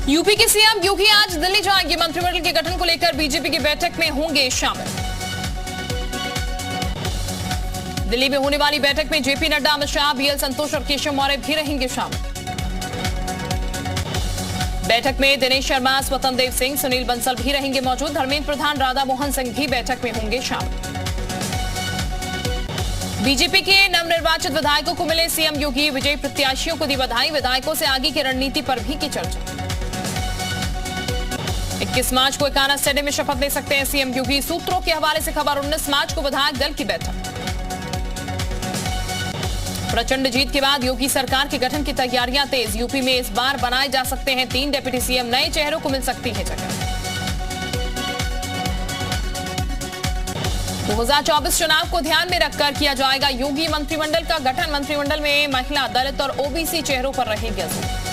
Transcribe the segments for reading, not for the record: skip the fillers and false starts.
UP के CM योगी आज दिल्ली जाएंगे। मंत्रिमंडल के गठन को लेकर बीजेपी की बैठक में होंगे शामिल। दिल्ली में होने वाली बैठक में जेपी नड्डा, अमित शाह, बीएल संतोष और केशव मौर्य भी रहेंगे शामिल। बैठक में दिनेश शर्मा, स्वतंत्र देव सिंह, सुनील बंसल भी रहेंगे मौजूद। धर्मेंद्र प्रधान, राधा मोहन सिंह भी बैठक में होंगे शामिल। बीजेपी के नवनिर्वाचित विधायकों को मिले सीएम योगी, विजयी प्रत्याशियों को दी बधाई। विधायकों से आगे की रणनीति पर भी की चर्चा। 21 मार्च को एकाना स्टेडियम में शपथ ले सकते हैं सीएम योगी। सूत्रों के हवाले से खबर, 19 मार्च को विधायक दल की बैठक। प्रचंड जीत के बाद योगी सरकार के गठन की तैयारियां तेज। यूपी में इस बार बनाए जा सकते हैं 3 डिप्टी सीएम। नए चेहरों को मिल सकती है जगह। 2024 चुनाव को ध्यान में रखकर किया जाएगा योगी मंत्रिमंडल का गठन। मंत्रिमंडल में महिला, दलित और ओबीसी चेहरों पर रहेगी जोर।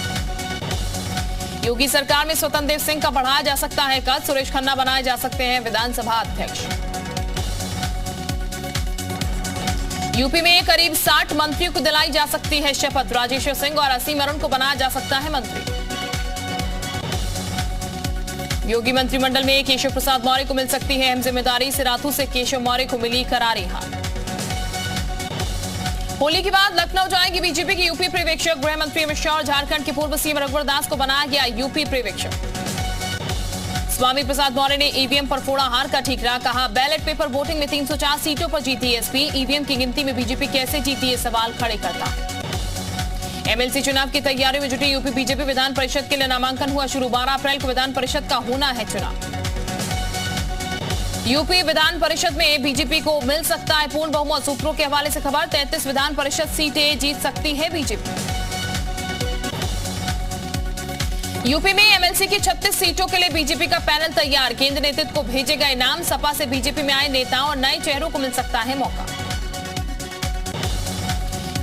योगी सरकार में स्वतंत्र देव सिंह का बढ़ाया जा सकता है कद। सुरेश खन्ना बनाए जा सकते हैं विधानसभा अध्यक्ष। यूपी में करीब 60 मंत्रियों को दिलाई जा सकती है शपथ। राजेश्वर सिंह और असीम अरुण को बनाया जा सकता है मंत्री। योगी मंत्रिमंडल में केशव प्रसाद मौर्य को मिल सकती है अहम जिम्मेदारी। सिराथू से केशव मौर्य को मिली करारी हार। होली के बाद लखनऊ जाएंगे बीजेपी के यूपी पर्यवेक्षक। गृह मंत्री अमित शाह और झारखंड के पूर्व सीएम रघुवर दास को बनाया गया यूपी पर्यवेक्षक। स्वामी प्रसाद मौर्य ने ईवीएम पर फोड़ा हार का ठीकरा। कहा, बैलेट पेपर वोटिंग में 304 सीटों पर जीती एसपी। ईवीएम की गिनती में बीजेपी कैसे जीती, ये सवाल खड़े करता है। एमएलसी चुनाव की तैयारियों में जुटी यूपी बीजेपी। विधान परिषद के लिए नामांकन हुआ शुरू। 12 अप्रैल को विधान परिषद का होना है चुनाव। यूपी विधान परिषद में बीजेपी को मिल सकता है पूर्ण बहुमत। सूत्रों के हवाले से खबर, 33 विधान परिषद सीटें जीत सकती है बीजेपी। यूपी में एमएलसी की 36 सीटों के लिए बीजेपी का पैनल तैयार। केंद्र नेतृत्व को भेजे गए नाम। सपा से बीजेपी में आए नेताओं और नए चेहरों को मिल सकता है मौका।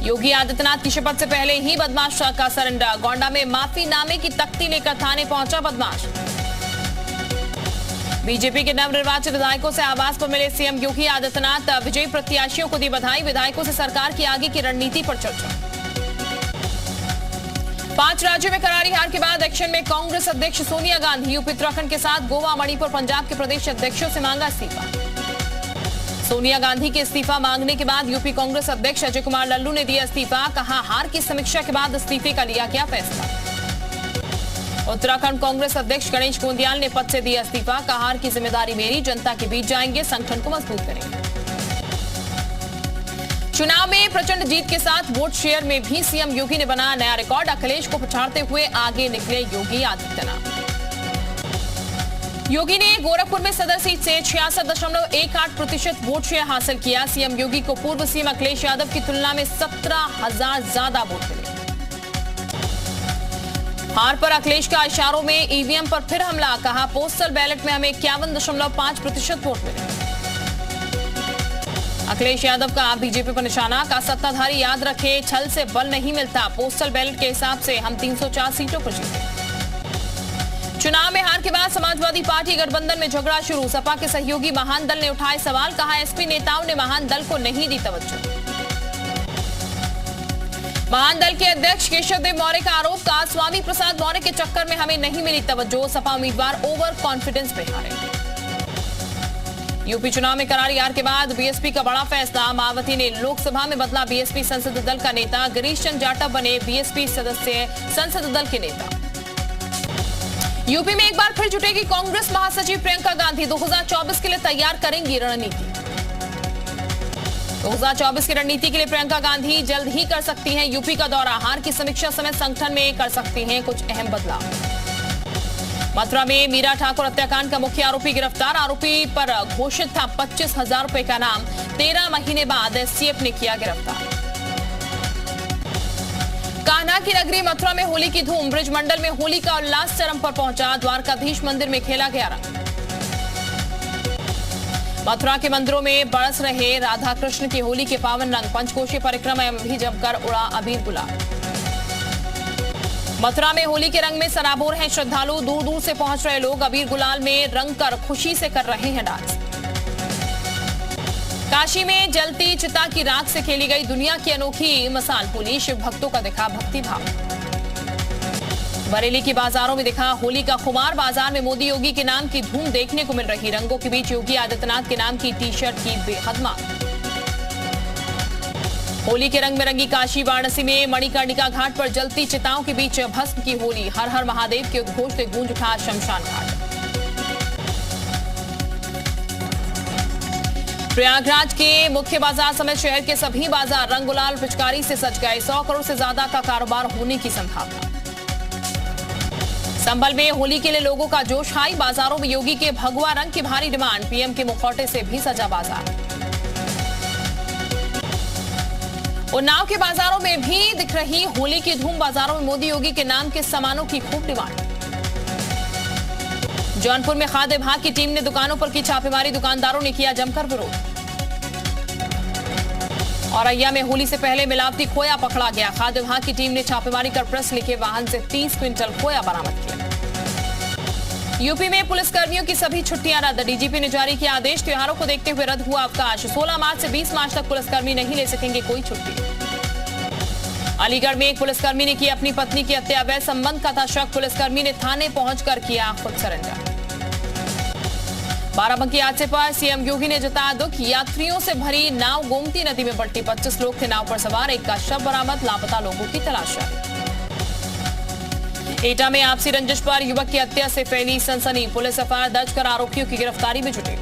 योगी आदित्यनाथ की शपथ से पहले ही बदमाश का सरेंडर। गोंडा में माफीनामे की तख्ती लेकर थाने पहुंचा बदमाश। बीजेपी के नवनिर्वाचित विधायकों से आवास पर मिले सीएम योगी आदित्यनाथ। विजयी प्रत्याशियों को दी बधाई। विधायकों से सरकार की आगे की रणनीति पर चर्चा। 5 राज्यों में करारी हार के बाद एक्शन में कांग्रेस अध्यक्ष सोनिया गांधी। यूपी उत्तराखंड के साथ गोवा, मणिपुर, पंजाब के प्रदेश अध्यक्षों से मांगा इस्तीफा। सोनिया गांधी के इस्तीफा मांगने के बाद यूपी कांग्रेस अध्यक्ष अजय कुमार लल्लू ने दिया इस्तीफा। कहा, हार की समीक्षा के बाद इस्तीफे का लिया गया फैसला। उत्तराखंड कांग्रेस अध्यक्ष गणेश गोंदियाल ने पद से दिया इस्तीफा। कहा, हार की जिम्मेदारी मेरी, जनता के बीच जाएंगे, संगठन को मजबूत करेंगे। चुनाव में प्रचंड जीत के साथ वोट शेयर में भी सीएम योगी ने बनाया नया रिकॉर्ड। अखिलेश को पछाड़ते हुए आगे निकले योगी आदित्यनाथ। योगी ने गोरखपुर में सदर सीट से 66.18% वोट शेयर हासिल किया। सीएम योगी को पूर्व सीएम अखिलेश यादव की तुलना में 17,000 ज्यादा वोट मिले। हार पर अखिलेश का इशारों में ईवीएम पर फिर हमला। कहा, पोस्टल बैलेट में हमें 51.5% वोट मिले। अखिलेश यादव का बीजेपी पर निशाना। का सत्ताधारी याद रखे, छल से बल नहीं मिलता। पोस्टल बैलेट के हिसाब से हम 304 सीटों पर जीते। चुनाव में हार के बाद समाजवादी पार्टी गठबंधन में झगड़ा शुरू। सपा के सहयोगी महान दल ने उठाए सवाल। कहा, एसपी नेताओं ने महान दल को नहीं दी तवज्जो। महान दल के अध्यक्ष केशव देव मौर्य का आरोप। कहा, स्वामी प्रसाद मौर्य के चक्कर में हमें नहीं मिली तवज्जो। सपा उम्मीदवार ओवर कॉन्फिडेंस पे हारे। यूपी चुनाव में करारी हार के बाद बीएसपी का बड़ा फैसला। मायावती ने लोकसभा में बदला बीएसपी संसदीय दल का नेता। गिरीश चंद्र जाटव बने बीएसपी सदस्य संसदीय दल के नेता। यूपी में एक बार फिर जुटेगी कांग्रेस महासचिव प्रियंका गांधी। 2024 के लिए तैयार करेंगी रणनीति। 2024 की रणनीति के लिए प्रियंका गांधी जल्द ही कर सकती हैं यूपी का दौरा। हार की समीक्षा समेत संगठन में कर सकती हैं कुछ अहम बदलाव। मथुरा में मीरा ठाकुर हत्याकांड का मुख्य आरोपी गिरफ्तार। आरोपी पर घोषित था 25,000 रुपए का नाम। 13 महीने बाद एसटीएफ ने किया गिरफ्तार। कान्हा की नगरी मथुरा में होली की धूम। ब्रिज मंडल में होली का उल्लास चरम पर पहुंचा। द्वारकाधीश मंदिर में खेला गया रंग। मथुरा के मंदिरों में बरस रहे राधा कृष्ण की होली के पावन रंग। पंचकोशी परिक्रमा में भी जमकर उड़ा अबीर गुलाल। मथुरा में होली के रंग में सराबोर हैं श्रद्धालु। दूर दूर से पहुंच रहे लोग अबीर गुलाल में रंग कर खुशी से कर रहे हैं डांस। काशी में जलती चिता की राख से खेली गई दुनिया की अनोखी मसाल होली। शिव भक्तों का दिखा भक्ति भाव। बरेली के बाजारों में दिखा होली का खुमार। बाजार में मोदी योगी के नाम की धूम देखने को मिल रही। रंगों के बीच योगी आदित्यनाथ के नाम की टी शर्ट की बेहद मांग। होली के रंग में रंगी काशी वाराणसी में मणिकर्णिका घाट पर जलती चिताओं के बीच भस्म की होली। हर हर महादेव के उद्घोष से गूंज उठा शमशान घाट। प्रयागराज के मुख्य बाजार समेत शहर के सभी बाजार रंग गुलाल पिचकारी से सज गए। 100 करोड़ से ज्यादा का कारोबार होने की संभावना। संभल में होली के लिए लोगों का जोश हाई। बाजारों में योगी के भगवा रंग की भारी डिमांड। पीएम के मुखौटे से भी सजा बाजार। उन्नाव के बाजारों में भी दिख रही होली की धूम। बाजारों में मोदी योगी के नाम के सामानों की खूब डिमांड। जौनपुर में खाद्य विभाग की टीम ने दुकानों पर की छापेमारी। दुकानदारों ने किया जमकर विरोध। औरैया में होली से पहले मिलावटी खोया पकड़ा गया। खाद्य विभाग की टीम ने छापेमारी कर प्रेस लिखे वाहन से 30 क्विंटल खोया बरामद किया। यूपी में पुलिसकर्मियों की सभी छुट्टियां रद्द। डीजीपी ने जारी किया आदेश। त्योहारों को देखते हुए रद्द हुआ अवकाश। 16 मार्च से 20 मार्च तक पुलिसकर्मी नहीं ले सकेंगे कोई छुट्टी। अलीगढ़ में एक पुलिसकर्मी ने की अपनी पत्नी की हत्या। अवैध संबंध का था शक। पुलिसकर्मी ने थाने पहुंचकर किया खुद सरेंडर। बाराबंकी हादसे पर सीएम योगी ने जताया दुख। यात्रियों से भरी नाव गोमती नदी में पलटी। 25 लोग थे नाव पर सवार। एक का शव बरामद। लापता लोगों की तलाश जारी। एटा में आपसी रंजिश पर युवक की हत्या से फैली सनसनी। पुलिस एफआईआर दर्ज कर आरोपियों की गिरफ्तारी में जुटी।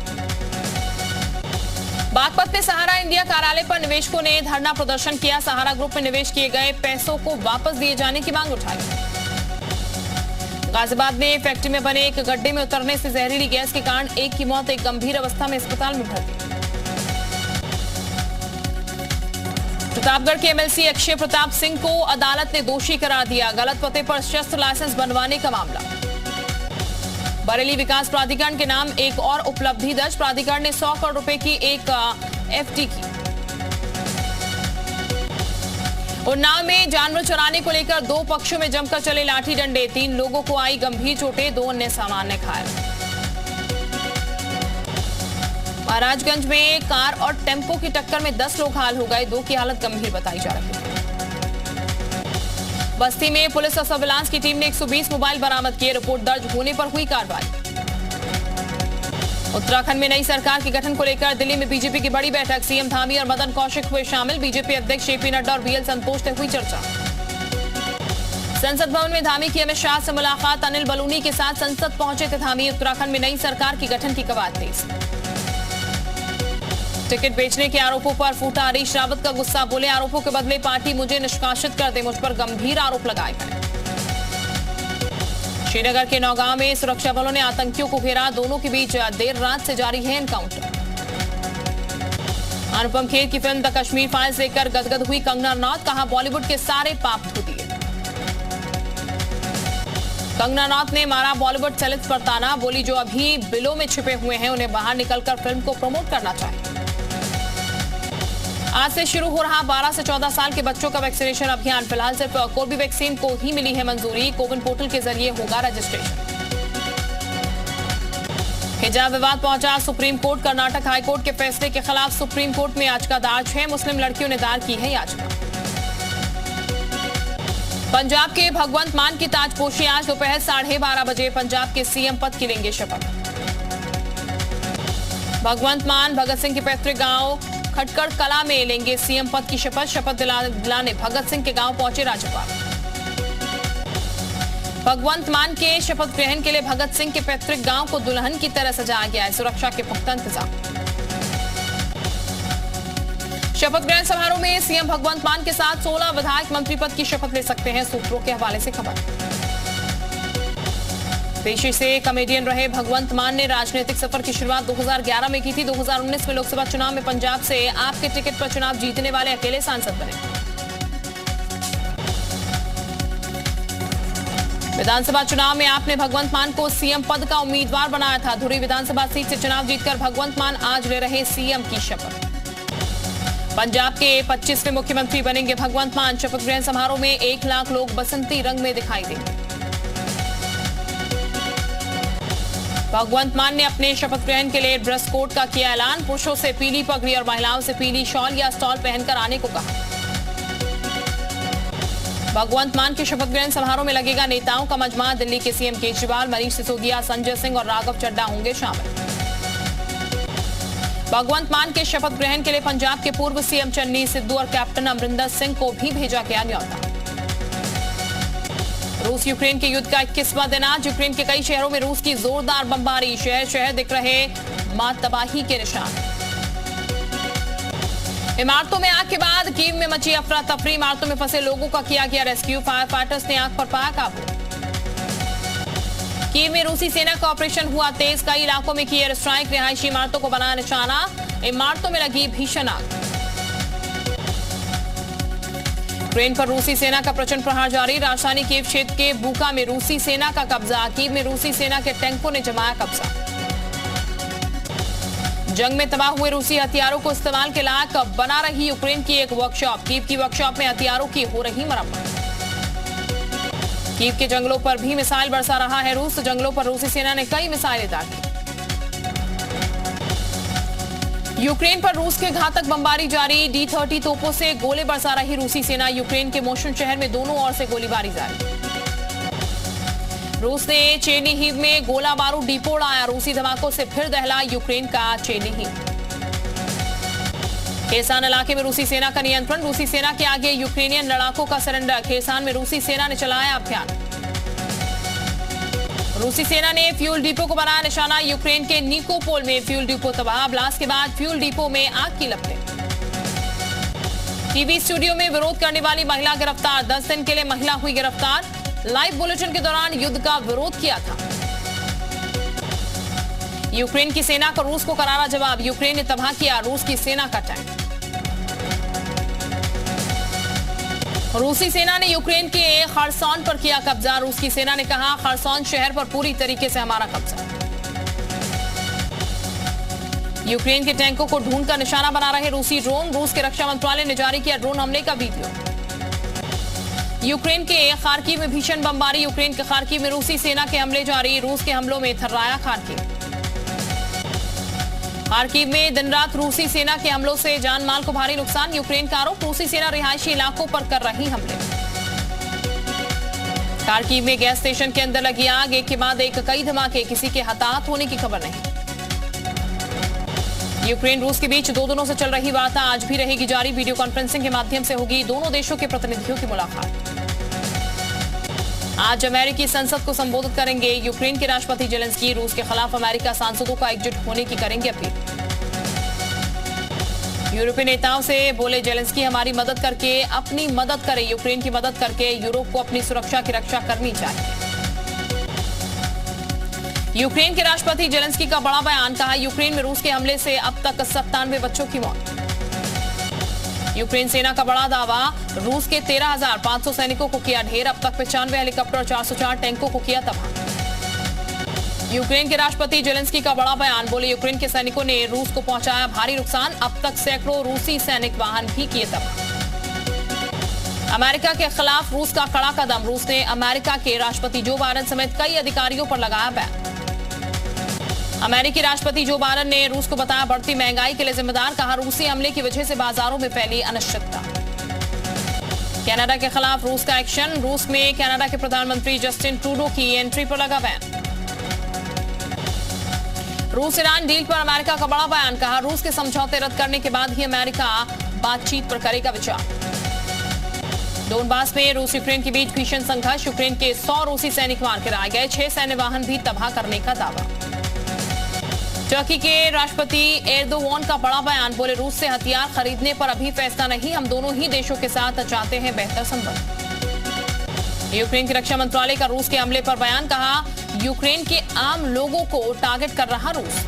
बागपत में सहारा इंडिया कार्यालय पर निवेशकों ने धरना प्रदर्शन किया। सहारा ग्रुप में निवेश किए गए पैसों को वापस दिए जाने की मांग उठाई। गाजियाबाद में फैक्ट्री में बने एक गड्ढे में उतरने से जहरीली गैस के कारण एक की मौत। एक गंभीर अवस्था में अस्पताल में भर्ती। प्रतापगढ़ के एमएलसी अक्षय प्रताप सिंह को अदालत ने दोषी करार दिया। गलत पते पर शस्त्र लाइसेंस बनवाने का मामला। बरेली विकास प्राधिकरण के नाम एक और उपलब्धि दर्ज। प्राधिकरण ने 100 करोड़ रुपए की एक एफडी की। उन्नाव में जानवर चुराने को लेकर दो पक्षों में जमकर चले लाठी डंडे। 3 लोगों को आई गंभीर चोटें। 2 अन्य सामान्य घायल। महाराजगंज में कार और टेम्पो की टक्कर में 10 लोग घायल हो गए। 2 की हालत गंभीर बताई जा रही है। बस्ती में पुलिस और सर्विलांस की टीम ने 120 मोबाइल बरामद किए। रिपोर्ट दर्ज होने पर हुई कार्रवाई। उत्तराखंड में नई सरकार के गठन को लेकर दिल्ली में बीजेपी की बड़ी बैठक। सीएम धामी और मदन कौशिक हुए शामिल। बीजेपी अध्यक्ष जेपी नड्डा और बीएल संतोष से हुई चर्चा। संसद भवन में धामी की अमित शाह से मुलाकात। अनिल बलूनी के साथ संसद पहुंचे थे धामी। उत्तराखंड में नई सरकार की गठन की कवायद तेज। टिकट बेचने के आरोपों पर फूटा हरीश रावत का गुस्सा। बोले आरोपों के बदले पार्टी मुझे निष्कासित कर दे। मुझ पर गंभीर आरोप लगाए गए। श्रीनगर के नौगांव में सुरक्षा बलों ने आतंकियों को घेरा। दोनों के बीच देर रात से जारी है एनकाउंटर। अनुपम खेर की फिल्म द कश्मीर फाइल्स देखकर गदगद हुई कंगना रनौत। कहा बॉलीवुड के सारे पाप धो दिए। कंगना रनौत ने मारा बॉलीवुड सेलेब्स पर ताना। बोली जो अभी बिलों में छिपे हुए हैं उन्हें बाहर निकलकर फिल्म को प्रमोट करना चाहिए। आज से शुरू हो रहा 12 से 14 साल के बच्चों का वैक्सीनेशन अभियान। फिलहाल सिर्फ कोर्बेवैक्सीन को ही मिली है मंजूरी। कोविन पोर्टल के जरिए होगा रजिस्ट्रेशन। हिजाब विवाद पहुंचा सुप्रीम कोर्ट। कर्नाटक हाईकोर्ट के फैसले के खिलाफ सुप्रीम कोर्ट में याचिका दायर। 6 मुस्लिम लड़कियों ने दायर की है याचिका। पंजाब के भगवंत मान की ताजपोशी आज दोपहर 12:30 बजे पंजाब के सीएम पद की लेंगे शपथ। भगवंत मान भगत सिंह के पैतृक गांव खटकड़ कला में लेंगे सीएम पद की शपथ। शपथ दिलाने भगत सिंह के गांव पहुंचे राज्यपाल। भगवंत मान के शपथ ग्रहण के लिए भगत सिंह के पैतृक गांव को दुल्हन की तरह सजाया गया है। सुरक्षा के पुख्ता इंतजाम। शपथ ग्रहण समारोह में सीएम भगवंत मान के साथ 16 विधायक मंत्री पद की शपथ ले सकते हैं। सूत्रों के हवाले से खबर। पेशे से कॉमेडियन रहे भगवंत मान ने राजनीतिक सफर की शुरुआत 2011 में की थी। 2019 में लोकसभा चुनाव में पंजाब से आपके टिकट पर चुनाव जीतने वाले अकेले सांसद बने। विधानसभा चुनाव में आपने भगवंत मान को सीएम पद का उम्मीदवार बनाया था। धुरी विधानसभा सीट से चुनाव जीतकर भगवंत मान आज ले रहे सीएम की शपथ। पंजाब के 25वें मुख्यमंत्री बनेंगे भगवंत मान। शपथ ग्रहण समारोह में 1 लाख लोग बसंती रंग में दिखाई देंगे। भगवंत मान ने अपने शपथ ग्रहण के लिए ड्रेस कोड का किया ऐलान। पुरुषों से पीली पगड़ी और महिलाओं से पीली शॉल या स्टॉल पहनकर आने को कहा। भगवंत मान के शपथ ग्रहण समारोह में लगेगा नेताओं का मजमा। दिल्ली के सीएम केजरीवाल, मनीष सिसोदिया, संजय सिंह और राघव चड्ढा होंगे शामिल। भगवंत मान के शपथ ग्रहण के लिए पंजाब के पूर्व सीएम चन्नी सिद्धू और कैप्टन अमरिंदर सिंह को भी भेजा गया न्योता। रूस यूक्रेन के युद्ध का 21वां दिन आज। यूक्रेन के कई शहरों में रूस की जोरदार बमबारी। शहर शहर दिख रहे मां तबाही के निशान। इमारतों में आग के बाद कीव में मची अफरा तफरी। इमारतों में फंसे लोगों का किया गया रेस्क्यू। फायर फाइटर्स ने आग पर पाया काबू। कीव में रूसी सेना का ऑपरेशन हुआ तेज। कई इलाकों में की एयर स्ट्राइक। रिहायशी इमारतों को बनाया निशाना। इमारतों में लगी भीषण आग। यूक्रेन पर रूसी सेना का प्रचंड प्रहार जारी। राजधानी कीव क्षेत्र के बुका में रूसी सेना का कब्जा। कीव में रूसी सेना के टैंकों ने जमाया कब्जा। जंग में तबाह हुए रूसी हथियारों को इस्तेमाल के लायक बना रही यूक्रेन की एक वर्कशॉप। कीव की वर्कशॉप में हथियारों की हो रही मरम्मत। कीव के जंगलों पर भी मिसाइल बरसा रहा है रूस। जंगलों पर रूसी सेना ने कई मिसाइलें दागी। यूक्रेन पर रूस के घातक बमबारी जारी। D-30 तोपों से गोले बरसा रही रूसी सेना। यूक्रेन के मोशन शहर में दोनों ओर से गोलीबारी जारी। रूस ने चेर्निहिव में गोला बारूद डिपो उड़ाया। रूसी धमाकों से फिर दहला यूक्रेन का चेर्निहिव। खेरसान इलाके में रूसी सेना का नियंत्रण। रूसी सेना के आगे यूक्रेनियन लड़ाकों का सरेंडर। खेरसान में रूसी सेना ने चलाया अभियान। रूसी सेना ने फ्यूल डिपो को बनाया निशाना। यूक्रेन के निकोपोल में फ्यूल डिपो तबाह। ब्लास्ट के बाद फ्यूल डिपो में आग की लपटें। टीवी स्टूडियो में विरोध करने वाली महिला गिरफ्तार। 10 दिन के लिए महिला हुई गिरफ्तार। लाइव बुलेटिन के दौरान युद्ध का विरोध किया था। यूक्रेन की सेना का रूस को करारा जवाब। यूक्रेन ने तबाह किया रूस की सेना का टैंक। रूसी सेना ने यूक्रेन के खरसोन पर किया कब्जा। रूस की सेना ने कहा खरसोन शहर पर पूरी तरीके से हमारा कब्जा। यूक्रेन के टैंकों को ढूंढकर निशाना बना रहे रूसी ड्रोन। रूस के रक्षा मंत्रालय ने जारी किया ड्रोन हमले का वीडियो। यूक्रेन के खार्किव में भीषण बमबारी। यूक्रेन के खार्किव में रूसी सेना के हमले जारी। रूस के हमलों में थर्राया खार्किव। खार्किव में दिन रात रूसी सेना के हमलों से जान माल को भारी नुकसान। यूक्रेन का आरोप रूसी सेना रिहायशी इलाकों पर कर रही हमले। खार्किव में गैस स्टेशन के अंदर लगी आग। एक के बाद एक कई धमाके। किसी के हताहत होने की खबर नहीं। यूक्रेन रूस के बीच 2 दिनों से चल रही वार्ता आज भी रहेगी जारी। वीडियो कॉन्फ्रेंसिंग के माध्यम से होगी दोनों देशों के प्रतिनिधियों की मुलाकात। आज अमेरिकी संसद को संबोधित करेंगे यूक्रेन के राष्ट्रपति जेलेंस्की। रूस के खिलाफ अमेरिका सांसदों का एकजुट होने की करेंगे अपील। यूरोपीय नेताओं से बोले जेलेंस्की हमारी मदद करके अपनी मदद करें। यूक्रेन की मदद करके यूरोप को अपनी सुरक्षा की रक्षा करनी चाहिए। यूक्रेन के राष्ट्रपति जेलेंस्की का बड़ा बयान। कहा यूक्रेन में रूस के हमले से अब तक 97 बच्चों की मौत। यूक्रेन सेना का बड़ा दावा। रूस के 13,500 सैनिकों को किया ढेर। अब तक 95 हेलीकॉप्टर और 404 टैंकों को किया तबाह। यूक्रेन के राष्ट्रपति जेलेंस्की का बड़ा बयान। बोले यूक्रेन के सैनिकों ने रूस को पहुंचाया भारी नुकसान। अब तक सैकड़ों रूसी सैनिक वाहन भी किए तबाह। अमेरिका के खिलाफ रूस का कड़ा कदम। रूस ने अमेरिका के राष्ट्रपति जो बाइडेन समेत कई अधिकारियों पर लगाया बैन। अमेरिकी राष्ट्रपति जो बाइडेन ने रूस को बताया बढ़ती महंगाई के लिए जिम्मेदार। कहा रूसी हमले की वजह से बाजारों में फैली अनिश्चितता। कनाडा के खिलाफ रूस का एक्शन। रूस में कनाडा के प्रधानमंत्री जस्टिन ट्रूडो की एंट्री पर लगा बैन। रूस ईरान डील पर अमेरिका का बड़ा बयान। कहा रूस के समझौते रद्द करने के बाद ही अमेरिका बातचीत पर करेगा विचार। डोनबास में रूस यूक्रेन के बीच भीषण संघर्ष। यूक्रेन के 100 रूसी सैनिक मार गिराए गए। 6 सैन्य वाहन भी तबाह करने का दावा। टर्की के राष्ट्रपति एर्दोवान का बड़ा बयान। बोले रूस से हथियार खरीदने पर अभी फैसला नहीं। हम दोनों ही देशों के साथ चाहते हैं बेहतर संबंध। यूक्रेन के रक्षा मंत्रालय का रूस के हमले पर बयान। कहा यूक्रेन के आम लोगों को टारगेट कर रहा रूस।